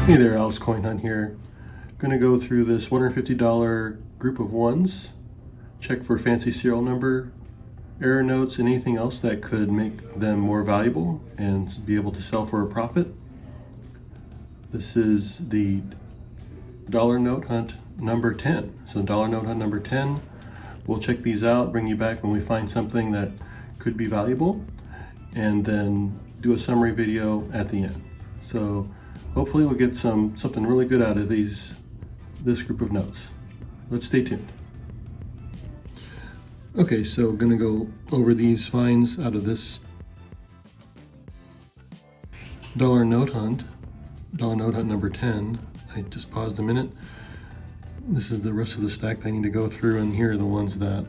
Hey there, Alice Coin Hunt here. Going to go through this $150 group of ones, check for fancy serial number, error notes, and anything else that could make them more valuable and be able to sell for a profit. This is the dollar note hunt number 10. So dollar note hunt number 10. We'll check these out, bring you back when we find something that could be valuable, and then do a summary video at the end. So hopefully we'll get something really good out of this group of notes. Let's stay tuned. Okay, so I'm gonna go over these finds out of this dollar note hunt number 10. I just paused a minute. This is the rest of the stack that I need to go through, and here are the ones that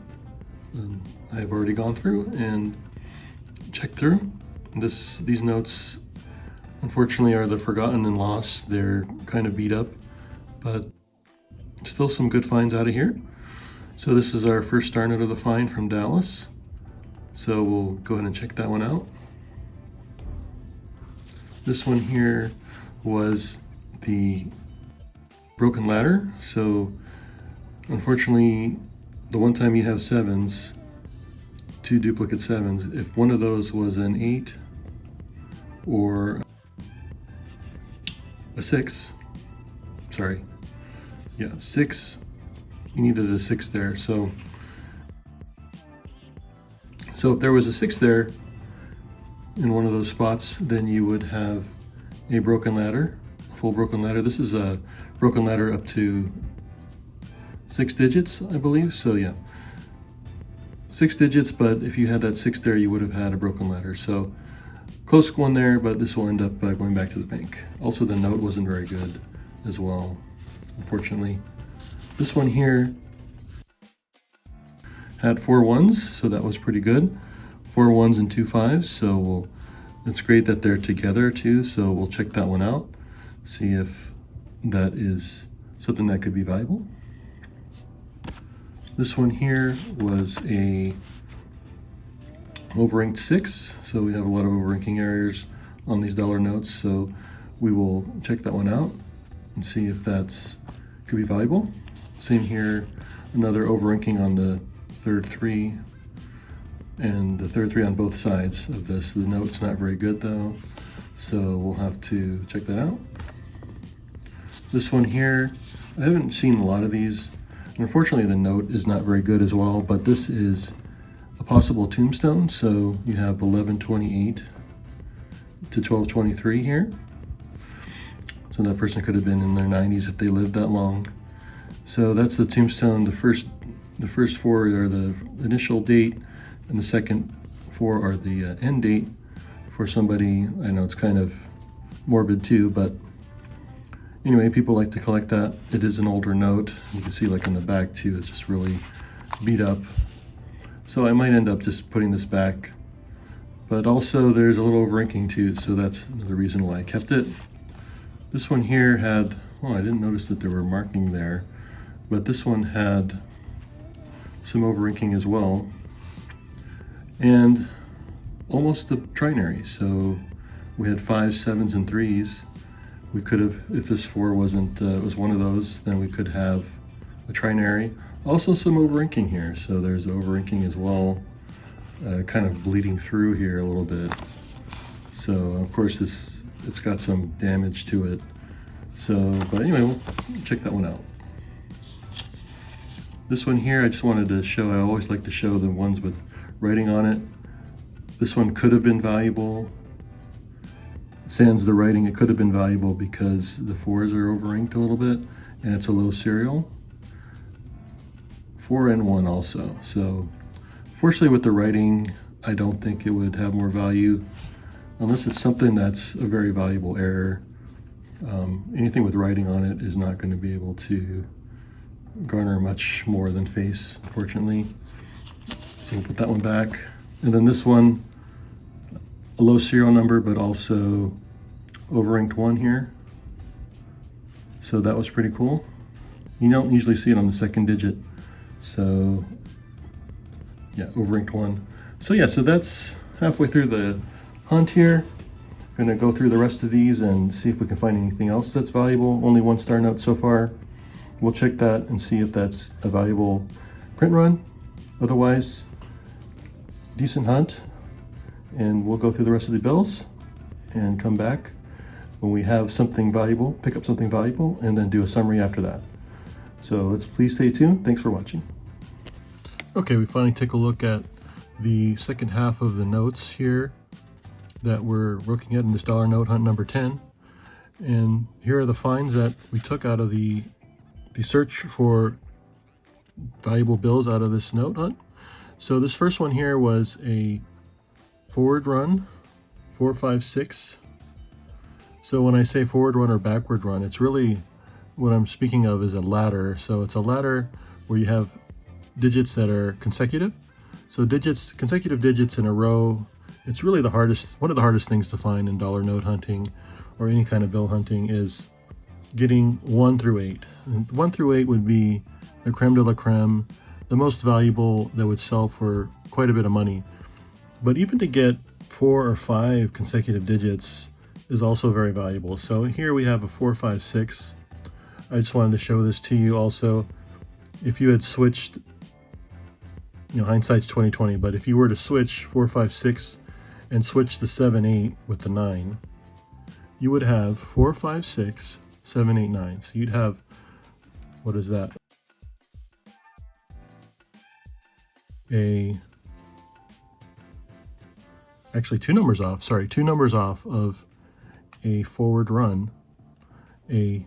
I've already gone through and checked through. These notes, unfortunately, are the forgotten and lost. They're kind of beat up, but still some good finds out of here. So this is our first star note of the find from Dallas. So we'll go ahead and check that one out. This one here was the broken ladder. So unfortunately, the one time you have sevens, two duplicate sevens, if one of those was an 8 or a 6, sorry, yeah, 6, you needed a 6 there. So if there was a 6 there in one of those spots, then you would have a broken ladder, a full broken ladder. This is a broken ladder up to 6 digits, I believe. So yeah, 6 digits, but if you had that 6 there, you would have had a broken ladder. So close one there, but this will end up going back to the bank. Also, the note wasn't very good as well, unfortunately. This one here had 4 ones, so that was pretty good. 4 ones and 2 fives, so it's great that they're together too, so we'll check that one out, see if that is something that could be valuable. This one here was a overinked 6, so we have a lot of overinking errors on these dollar notes, so we will check that one out and see if that's could be valuable. Same here, another overinking on the third 3 and the third 3 on both sides of this. The note's not very good though, so we'll have to check that out. This one here, I haven't seen a lot of these. Unfortunately, the note is not very good as well, but this is a possible tombstone. So you have 1128 to 1223 here. So that person could have been in their 90s if they lived that long. So that's the tombstone. The first 4 are the initial date, and the second 4 are the end date for somebody. I know it's kind of morbid too, but anyway, people like to collect that. It is an older note. You can see like in the back too, it's just really beat up. So I might end up just putting this back. But also there's a little overinking too, so that's another reason why I kept it. This one here had, well, I didn't notice that there were marking there, but this one had some overinking as well. And almost a trinary, so we had 5s, 7s, and 3s. We could have, if this 4 wasn't was one of those, then we could have a trinary. Also some overinking here, so there's overinking as well, kind of bleeding through here a little bit. So of course it's got some damage to it. So, but anyway, we'll check that one out. This one here, I just wanted to show, I always like to show the ones with writing on it. This one could have been valuable. Sans the writing, it could have been valuable because the 4s are overinked a little bit and it's a low serial. 4 and 1 also. So fortunately with the writing, I don't think it would have more value unless it's something that's a very valuable error. Anything with writing on it is not going to be able to garner much more than face, unfortunately. So we'll put that one back. And then this one, a low serial number, but also overinked 1 here. So that was pretty cool. You don't usually see it on the second digit. So yeah, overinked 1. So yeah, so that's halfway through the hunt here. Gonna go through the rest of these and see if we can find anything else that's valuable. Only 1-star note so far. We'll check that and see if that's a valuable print run. Otherwise, decent hunt, and we'll go through the rest of the bills and come back when we have something valuable, pick up something valuable, and then do a summary after that. So please stay tuned. Thanks for watching. Okay, we finally take a look at the second half of the notes here that we're looking at in this dollar note hunt number 10. And here are the finds that we took out of the search for valuable bills out of this note hunt. So this first one here was a forward run, 456. So when I say forward run or backward run, it's really what I'm speaking of is a ladder. So it's a ladder where you have digits that are consecutive. So consecutive digits in a row, it's really one of the hardest things to find in dollar note hunting or any kind of bill hunting is getting 1 through 8. And 1 through 8 would be the creme de la creme, the most valuable that would sell for quite a bit of money. But even to get 4 or 5 consecutive digits is also very valuable. So here we have a 456. I just wanted to show this to you also. If you had switched, hindsight's 2020, but if you were to switch 456 and switch the 7-8 with the 9, you would have 456, 7, 8, 9. So you'd have, what is that? Actually 2 numbers off, sorry, 2 numbers off of a forward run, a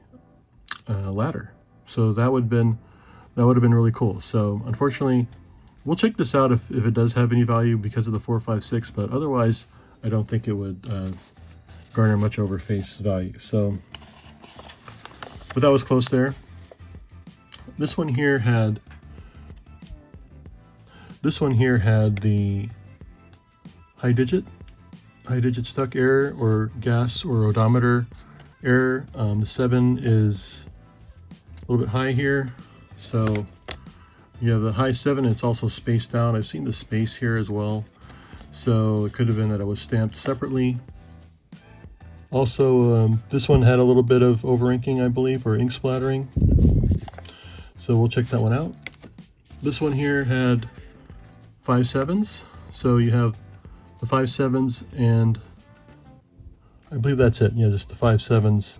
ladder. So that would have been really cool. So unfortunately, we'll check this out if it does have any value because of the 456, but otherwise I don't think it would garner much over face value. So, but that was close there. This one here had the high digit stuck error or gas or odometer error. The 7 is a little bit high here. So you have the high 7, it's also spaced out. I've seen the space here as well. So it could have been that it was stamped separately. Also, this one had a little bit of over-inking, I believe, or ink splattering. So we'll check that one out. This one here had 5 7s. So you have the 5 7s, and I believe that's it. Yeah, just the 5 7s.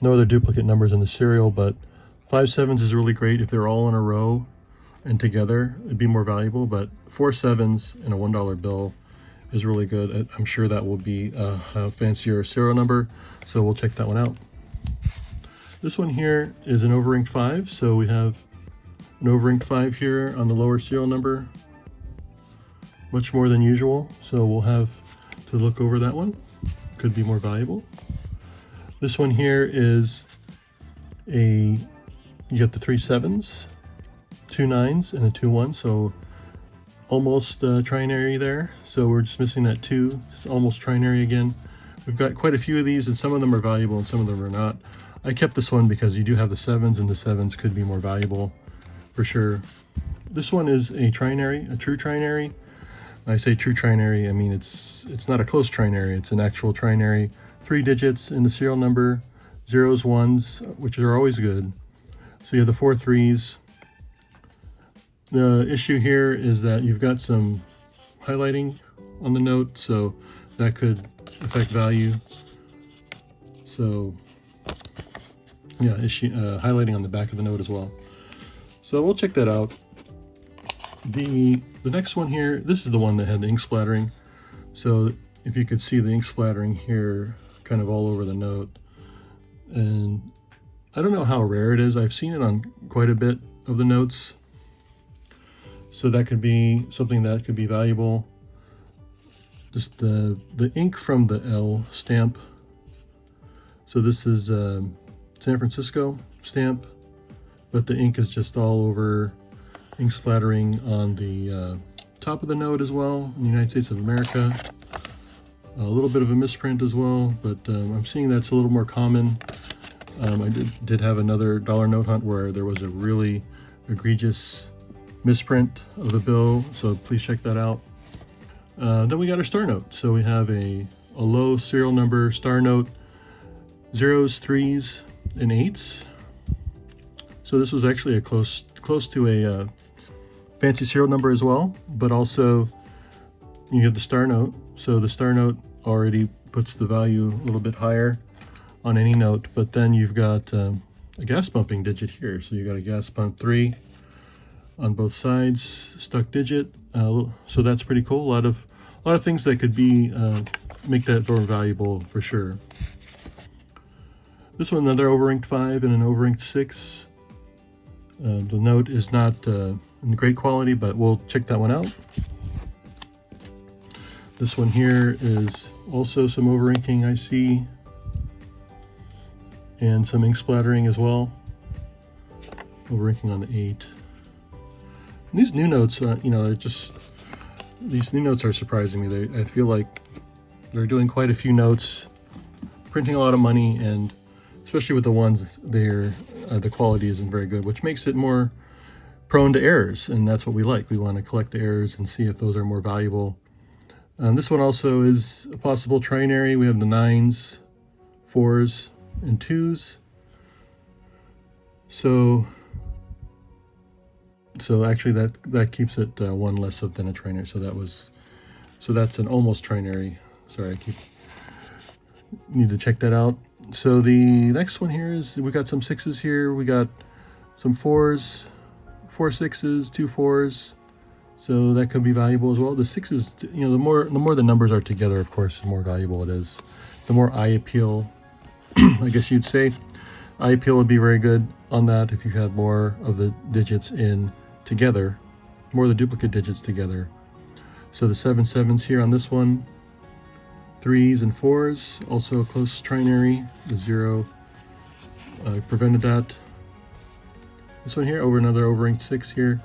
No other duplicate numbers in the serial, but 5 7s is really great if they're all in a row and together. It'd be more valuable, but 4 7s in a $1 bill is really good. I'm sure that will be a fancier serial number, so we'll check that one out. This one here is an over-inked 5, so we have an over-inked 5 here on the lower serial number, much more than usual, so we'll have to look over that one. Could be more valuable. This one here is you get the 3 7s, 2 9s, and a 2 1, so almost trinary there. So we're just missing that 2, it's almost trinary again. We've got quite a few of these, and some of them are valuable and some of them are not. I kept this one because you do have the 7s, and the 7s could be more valuable for sure. This one is a trinary, a true trinary. I say true trinary, I mean it's not a close trinary, it's an actual trinary. 3 digits in the serial number, 0s, 1s, which are always good. So you have the 4 3s. The issue here is that you've got some highlighting on the note, so that could affect value. So yeah, highlighting on the back of the note as well. So we'll check that out. The next one here, this is the one that had the ink splattering. So if you could see the ink splattering here kind of all over the note. And I don't know how rare it is. I've seen it on quite a bit of the notes. So that could be something that could be valuable. Just the ink from the L stamp. So this is San Francisco stamp, but the ink is just all over, ink splattering on the top of the note as well in the United States of America. A little bit of a misprint as well, but I'm seeing that's a little more common. I did have another dollar note hunt where there was a really egregious misprint of the bill, so please check that out. Then we got our star note. So we have a a low serial number star note, 0s, 3s, and 8s. So this was actually a close to a fancy serial number as well, but also you have the star note. So the star note already puts the value a little bit higher on any note, but then you've got a gas pumping digit here. So you got a gas pump 3 on both sides, stuck digit. So that's pretty cool. A lot of things that could be make that more valuable for sure. This one, another overinked 5 and an overinked 6. The note is not in great quality, but we'll check that one out. This one here is also some overinking I see, and some ink splattering as well. Overinking on the 8. And these new notes, you know, these new notes are surprising me. I feel like they're doing quite a few notes, printing a lot of money, and especially with the ones there, the quality isn't very good, which makes it more prone to errors, and that's what we like. We want to collect the errors and see if those are more valuable. This one also is a possible trinary. We have the 9s, 4s, and 2s. So actually that keeps it one less than a trinary. So that's an almost trinary. Sorry, need to check that out. So the next one here is, we got some 6s here. We got some 4s, 4 6s, 2 4s. So that could be valuable as well. The 6s, you know, the more the numbers are together, of course, the more valuable it is. The more eye appeal, I guess you'd say. Eye appeal would be very good on that if you had more of the digits in together, more of the duplicate digits together. So the 7 7s here on this one, 3s and 4s, also a close trinary. The 0 prevented that. This one here, another overinked 6 here.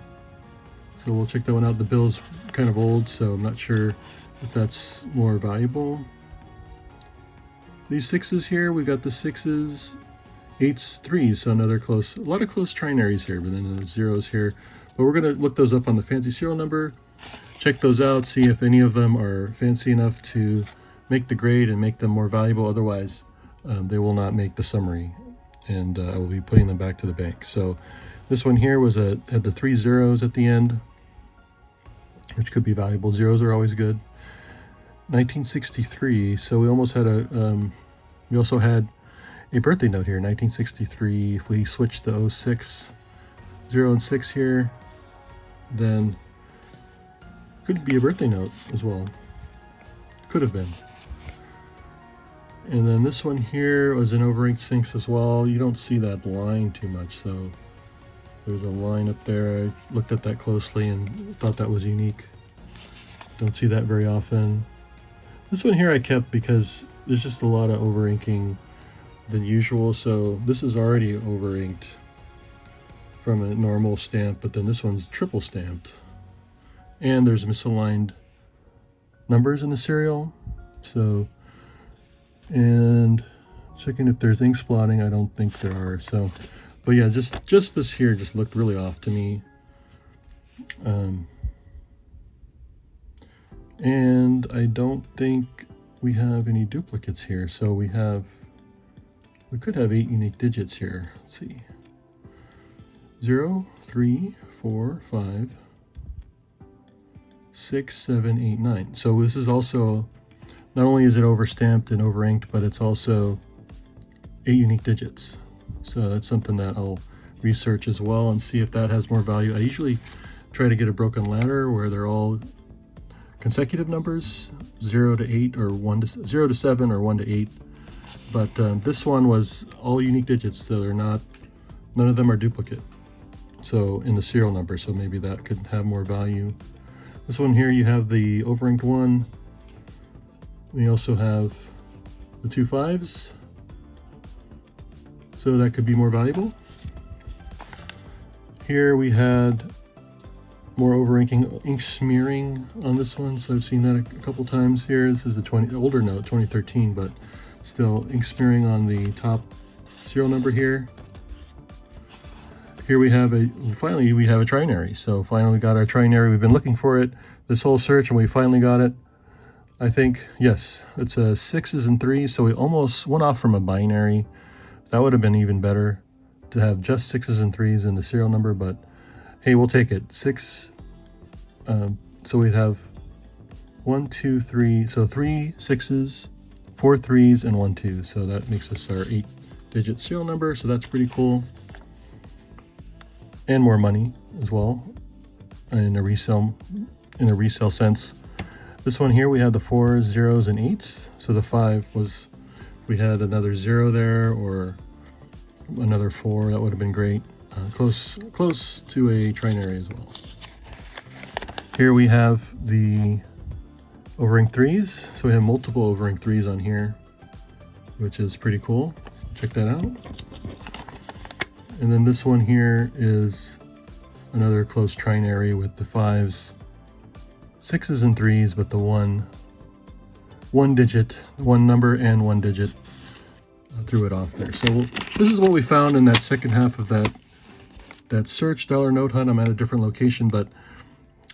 So we'll check that one out. The bill's kind of old, so I'm not sure if that's more valuable. These 6s here, we got the 6s, 8s, 3s, so another close, a lot of close trinaries here, but then the 0s here. But we're gonna look those up on the fancy serial number, check those out, see if any of them are fancy enough to make the grade and make them more valuable. Otherwise, they will not make the summary, and I will be putting them back to the bank. So this one here had the 3 zeros at the end, which could be valuable. Zeros are always good. 1963, so we almost had we also had a birthday note here, 1963. If we switch to 06, 0 and 6 here, then could be a birthday note as well. Could have been. And then this one here was an overinked sinks as well. You don't see that line too much, so there's a line up there. I looked at that closely and thought that was unique. Don't see that very often. This one here I kept because there's just a lot of overinking than usual. So this is already overinked from a normal stamp, but then this one's triple stamped. And there's misaligned numbers in the serial. So, and checking if there's ink splotting, I don't think there are. So, but yeah, just this here just looked really off to me. And I don't think we have any duplicates here. So we could have 8 unique digits here. Let's see. 0, 3, 4, 5, 6, 7, 8, 9. So this is also, not only is it overstamped and overinked, but it's also 8 unique digits. So that's something that I'll research as well and see if that has more value. I usually try to get a broken ladder where they're all consecutive numbers, 0 to 8 or 0 to 7 or 1 to 8. But this one was all unique digits, so none of them are duplicate. So in the serial number, so maybe that could have more value. This one here, you have the overinked 1. We also have the 2 5s. So that could be more valuable. Here we had more overinking, ink smearing on this one. So I've seen that a couple times here. This is a older note, 2013, but still ink smearing on the top serial number here. Here we have finally we have a trinary. So finally we got our trinary. We've been looking for it this whole search and we finally got it. I think, yes, it's a 6s and 3s, so we almost went off from a binary. That would have been even better to have just 6s and 3s in the serial number, but hey, we'll take it. 6, so we'd have 1, 2, 3, so 3 6s, 4 3s, and 1 2. So that makes us our 8-digit serial number, so that's pretty cool. And more money as well in a resale sense. This one here, we had the 4s, 0s, and 8s. So the 5 was, if we had another 0 there or another 4, that would have been great. Close to a trinary as well. Here we have the over-ring 3s. So we have multiple over-ring 3s on here, which is pretty cool. Check that out. And then this one here is another close trinary with the 5s, 6s, and 3s, but the one number and 1 digit threw it off there. So this is what we found in that second half of that search dollar note hunt. I'm at a different location, but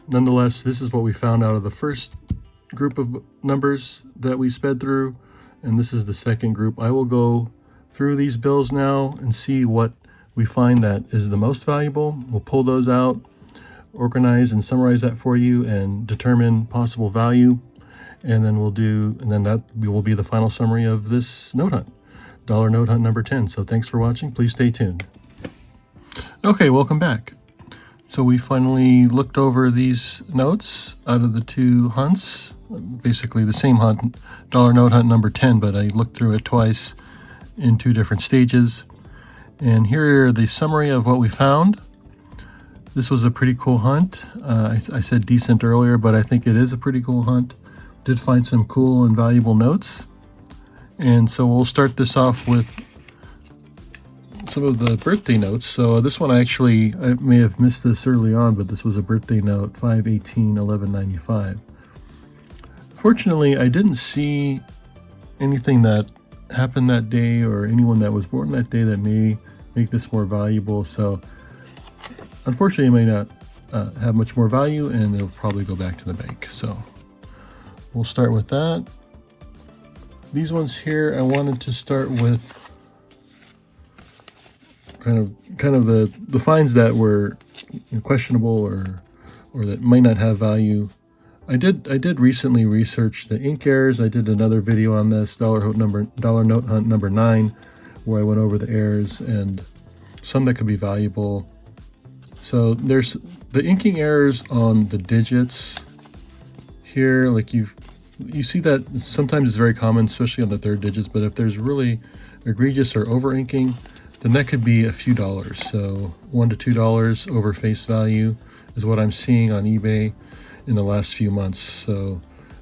nonetheless, this is what we found out of the first group of numbers that we sped through, and this is the second group. I will go through these bills now and see what we find that is the most valuable. We'll pull those out, organize and summarize that for you, and determine possible value, and then that will be the final summary of this note hunt, dollar note hunt number 10. So thanks for watching. Please stay tuned. Okay, welcome back. So we finally looked over these notes out of the 2 hunts, basically the same hunt, dollar note hunt number 10, but I looked through it twice in 2 different stages. And here are the summary of what we found. This was a pretty cool hunt. I said decent earlier, but I think it is a pretty cool hunt. Did find some cool and valuable notes. And so we'll start this off with some of the birthday notes. So this one I may have missed this early on, but this was a birthday note, 5/18/1195. Fortunately, I didn't see anything that happened that day or anyone that was born that day that may make this more valuable. So unfortunately, it may not have much more value, and it'll probably go back to the bank. So we'll start with that. These ones here, I wanted to start with kind of the finds that were questionable or that might not have value. I did recently research the ink errors. I did another video on this, dollar note hunt number 9, where I went over the errors and some that could be valuable. So there's the inking errors on the digits here. Like you see that sometimes it's very common, especially on the 3rd digits, but if there's really egregious or over inking, then that could be a few dollars. So $1 to $2 over face value is what I'm seeing on eBay in the last few months. So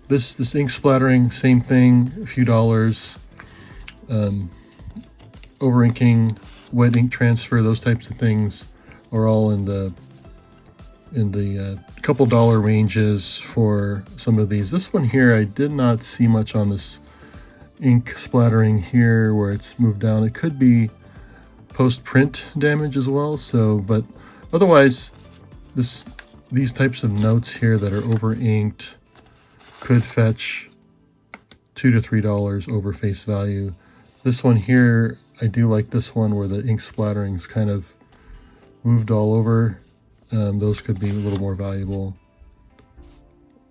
this ink splattering, same thing, a few dollars. Over inking, wet ink transfer, those types of things are all in the couple dollar ranges for some of these. This one here, I did not see much on this ink splattering here where it's moved down. It could be post-print damage as well. So, but otherwise, these types of notes here that are over inked could fetch $2 to $3 over face value. This one here, I do like this one where the ink splattering's kind of moved all over. Those could be a little more valuable.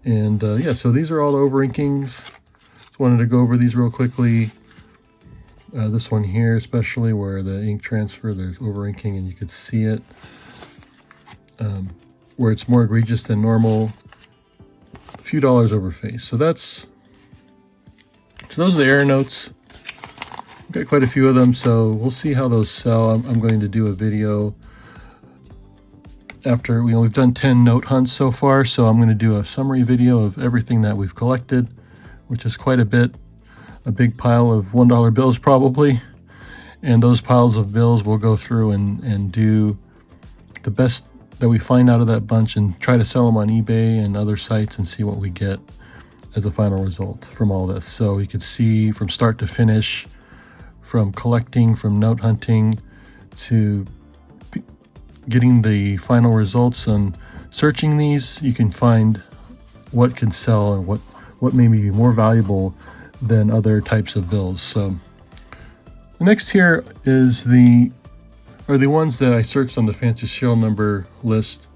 And yeah, so these are all over inkings. Just wanted to go over these real quickly. This one here, especially where the ink transfer, there's over inking and you could see it. Where it's more egregious than normal, a few dollars over face. So those are the error notes. Got quite a few of them, so we'll see how those sell. I'm going to do a video after we've done 10 note hunts so far, so I'm going to do a summary video of everything that we've collected, which is quite a bit. A big pile of $1 bills probably, and those piles of bills we'll go through and do the best that we find out of that bunch and try to sell them on eBay and other sites and see what we get as a final result from all this. So you could see from start to finish, from collecting, from note hunting, to getting the final results and searching these, you can find what can sell and what what may be more valuable than other types of bills. So the next here is are the ones that I searched on the fancy serial number list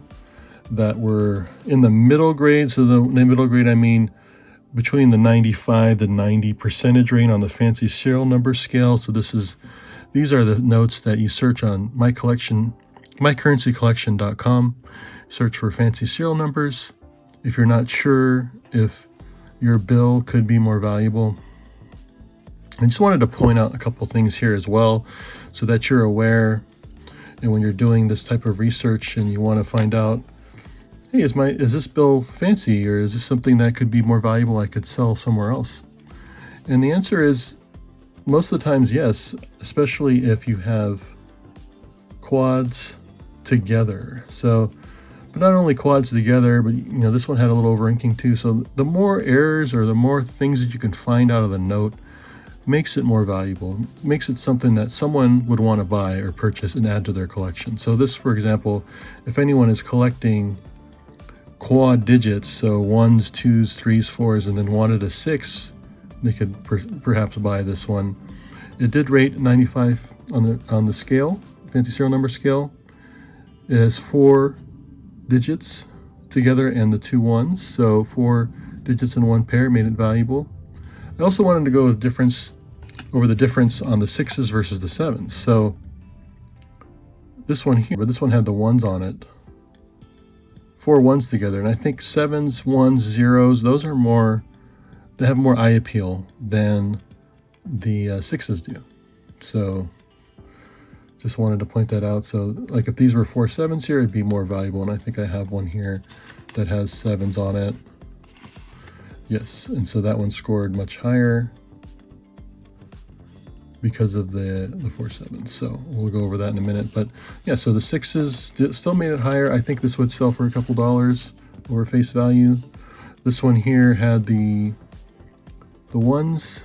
that were in the middle grade. So the middle grade, I mean between the 95 to 90 percentage range on the fancy serial number scale. So these are the notes that you search on mycurrencycollection.com. Search for fancy serial numbers. If you're not sure if your bill could be more valuable, I just wanted to point out a couple things here as well so that you're aware. And when you're doing this type of research and you want to find out, hey, is this bill fancy, or is this something that could be more valuable I could sell somewhere else? And the answer is most of the times yes, especially if you have quads together. So, but not only quads together, but this one had a little over-inking too. So the more errors or the more things that you can find out of the note makes it more valuable, makes it something that someone would want to buy or purchase and add to their collection. So this, for example, if anyone is collecting quad digits, so 1s, 2s, 3s, 4s, and then wanted a 6, they could perhaps buy this one. It did rate 95 on the scale, fancy serial number scale. It has 4 digits together and the 2 1s, so 4 digits in one pair made it valuable. I also wanted to go with the difference on the 6s versus the 7s. So this one here, but this one had the 1s on it. 4 1s together, and I think 7s, 1s, 0s, those are they have more eye appeal than the 6s do. So just wanted to point that out. So like if these were 4 7s here, it'd be more valuable, and I think I have one here that has 7s on it. Yes, and so that one scored much higher because of the 4 7s. So we'll go over that in a minute. But yeah, so the 6s still made it higher. I think this would sell for a couple dollars over face value. This one here had the 1s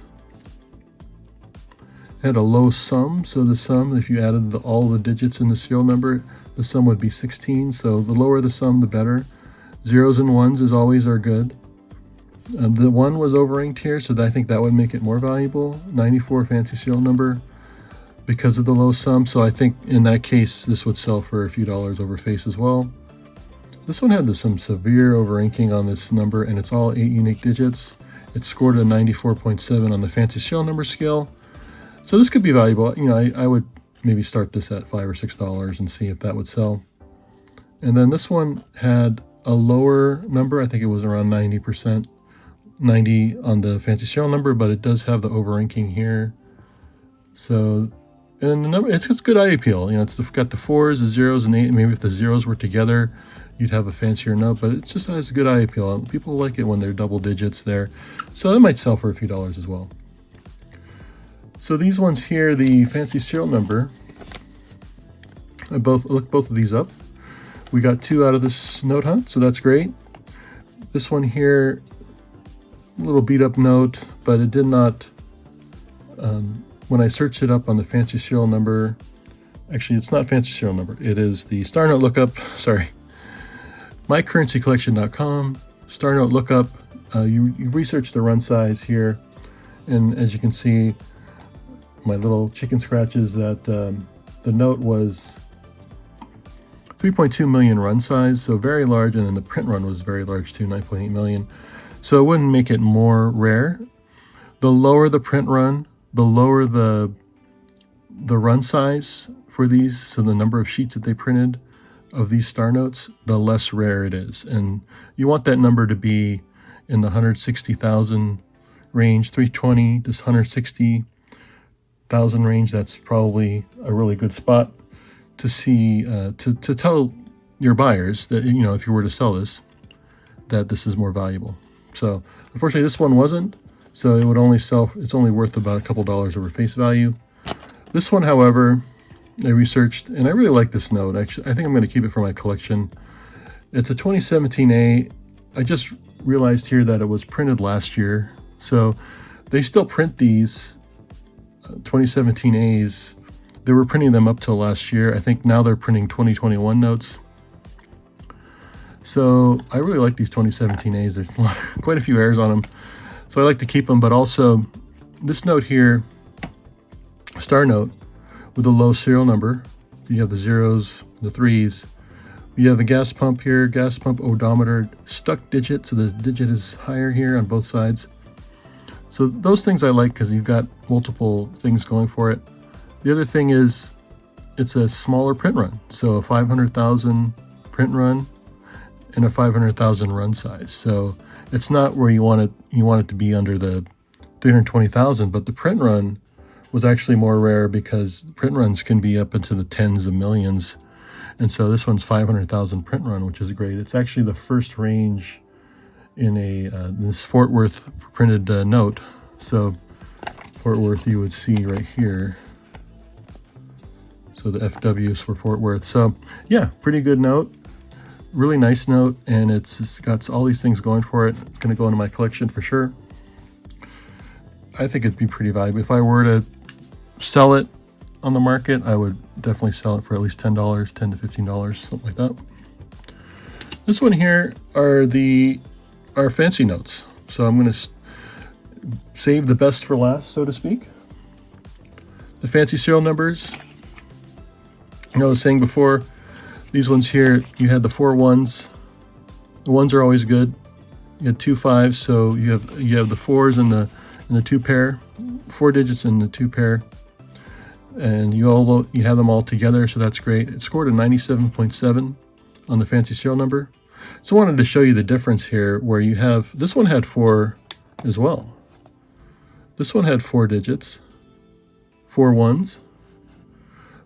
had a low sum. So the sum, if you added all the digits in the serial number, the sum would be 16. So the lower the sum, the better. 0s and 1s are good. The 1 was over-inked here, so I think that would make it more valuable. 94 fancy serial number because of the low sum. So I think in that case, this would sell for a few dollars over face as well. This one had some severe over-inking on this number, and it's all 8 unique digits. It scored a 94.7 on the fancy serial number scale. So this could be valuable. I would maybe start this at $5 or $6 and see if that would sell. And then this one had a lower number. I think it was around 90%. 90 on the fancy serial number, but it does have the over-inking here. So, and the number, it's good eye appeal. It's got the 4s, the 0s, and 8. Maybe if the 0s were together, you'd have a fancier note, but it just has a good eye appeal. People like it when they're double digits there. So that might sell for a few dollars as well. So these ones here, the fancy serial number, I looked both of these up. We got 2 out of this note hunt, so that's great. This one here, a little beat up note, but it did not, when I searched it up on the fancy serial number, actually it's not fancy serial number, it is the star note lookup, sorry, mycurrencycollection.com, star note lookup. You research the run size here, and as you can see, my little chicken scratches that the note was 3.2 million run size, so very large, and then the print run was very large too, 9.8 million. So it wouldn't make it more rare. The lower the print run, the lower the run size for these, so the number of sheets that they printed of these star notes, the less rare it is. And you want that number to be in the 160,000 range, 320 to 160,000 range. That's probably a really good spot to see, to tell your buyers that, if you were to sell this, that this is more valuable. So unfortunately this one wasn't, so it would only sell, it's only worth about a couple dollars over face value. This one, however, I researched, and I really like this note. Actually, I think I'm going to keep it for my collection. It's a 2017A. I just realized here that it was printed last year. So they still print these 2017As. They were printing them up till last year. I think now they're printing 2021 notes. So I really like these 2017As. There's quite a few errors on them. So I like to keep them, but also this note here, star note with a low serial number. You have the zeros, the threes. You have a gas pump here, gas pump odometer, stuck digit. So the digit is higher here on both sides. So those things I like because you've got multiple things going for it. The other thing is it's a smaller print run. So a 500,000 print run and a 500,000 run size. So it's not where you want it to be under the 320,000, but the print run was actually more rare because print runs can be up into the tens of millions. And so this one's 500,000 print run, which is great. It's actually the first range in this Fort Worth printed note. So Fort Worth you would see right here. So the FW is for Fort Worth. So yeah, pretty good note. Really nice note, and it's got all these things going for it. It's gonna go into my collection for sure. I think it'd be pretty valuable. If I were to sell it on the market, I would definitely sell it for at least $10, $10 to $15, something like that. This one here are our fancy notes. So I'm gonna save the best for last, so to speak. The fancy serial numbers. You know, I was saying before, these ones here, you had the 4 ones. The ones are always good. You had 2 5s, so you have the 4s in the 2 pair, 4 digits in the 2 pair, and you have them all together, so that's great. It scored a 97.7 on the fancy serial number. So I wanted to show you the difference here, where you have this one had 4 as well. This one had 4 digits, 4 ones,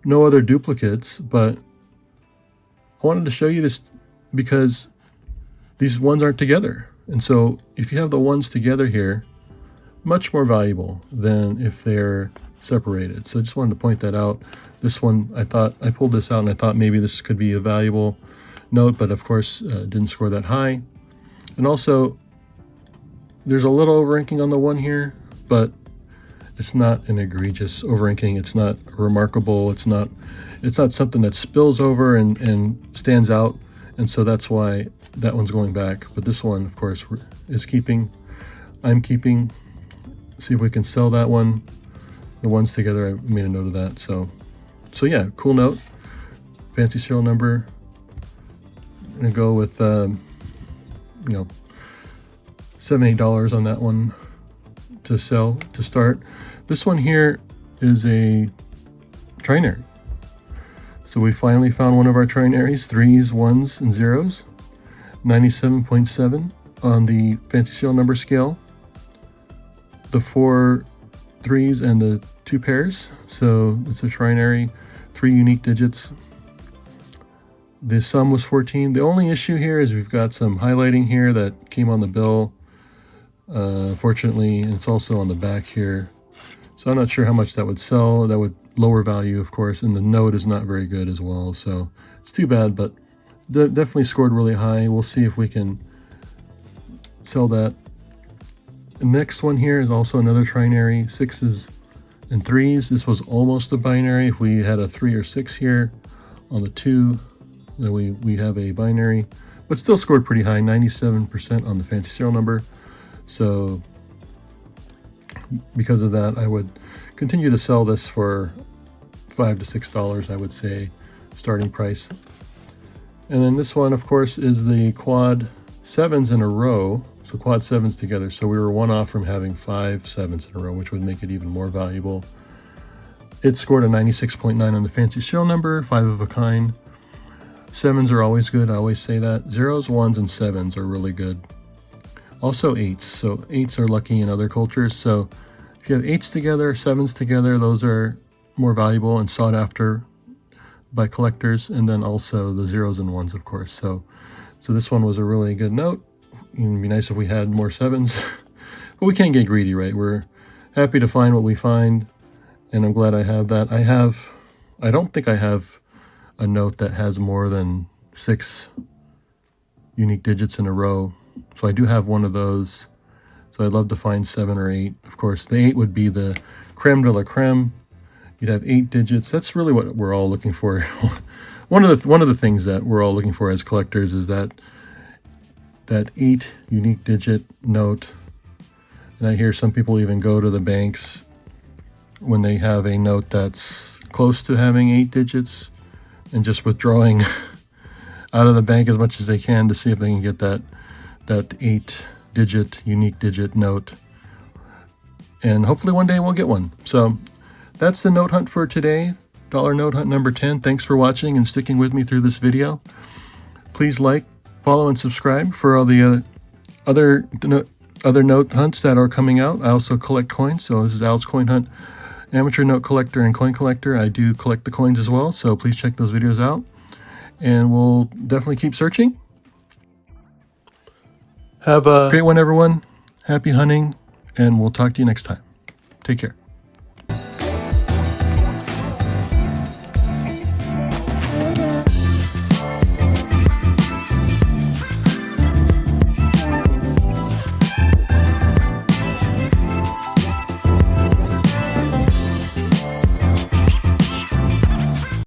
no other duplicates, but I wanted to show you this because these ones aren't together. And so if you have the ones together here, much more valuable than if they're separated. So I just wanted to point that out. This one, I pulled this out and I thought maybe this could be a valuable note, but of course didn't score that high. And also there's a little overranking on the one here, but it's not an egregious overranking. It's not remarkable. It's not something that spills over and stands out. And so that's why that one's going back. But this one, of course, is keeping. I'm keeping. See if we can sell that one. The ones together, I made a note of that. So yeah, cool note. Fancy serial number. I'm gonna go with $7, $8 on that one to sell to start. This one here is a trinary. So we finally found one of our trinaries, 3s, 1s, and 0s. 97.7 on the fancy serial number scale. The 4 3s and the 2 pairs. So it's a trinary, 3 unique digits. The sum was 14. The only issue here is we've got some highlighting here that came on the bill. Fortunately, it's also on the back here. So I'm not sure how much that would sell. That would lower value, of course, and the note is not very good as well. So it's too bad, but definitely scored really high. We'll see if we can sell that. The next one here is also another trinary, 6s and 3s. This was almost a binary. If we had a 3 or 6 here on the 2, then we have a binary, but still scored pretty high, 97% on the fancy serial number. So because of that, I would continue to sell this for $5 to $6, I would say, starting price. And then this one, of course, is the quad 7s in a row. So quad 7s together. So we were one off from having 5 7s in a row, which would make it even more valuable. It scored a 96.9 on the fancy serial number, 5 of a kind. 7s are always good, I always say that. 0s, 1s, and 7s are really good. Also 8s, so 8s are lucky in other cultures. So if you have 8s together, 7s together, those are more valuable and sought after by collectors. And then also the 0s and 1s, of course. So this one was a really good note. It would be nice if we had more 7s, but we can't get greedy, right? We're happy to find what we find, and I'm glad I have that. I don't think I have a note that has more than 6 unique digits in a row. So I do have one of those. So I'd love to find 7 or 8. Of course, the 8 would be the creme de la creme. You'd have 8 digits. That's really what we're all looking for. One of the things that we're all looking for as collectors is that that 8 unique digit note. And I hear some people even go to the banks when they have a note that's close to having 8 digits and just withdrawing out of the bank as much as they can to see if they can get that 8 digit unique digit note. And hopefully one day we'll get one. So that's the note hunt for today. Dollar note hunt number 10. Thanks for watching and sticking with me through this video. Please like, follow, and subscribe for all the other note hunts that are coming out. I also collect coins. So this is Al's Coin Hunt, Amateur Note Collector and Coin Collector. I do collect the coins as well. So please check those videos out. And we'll definitely keep searching. Have a great one, everyone. Happy hunting. And we'll talk to you next time. Take care.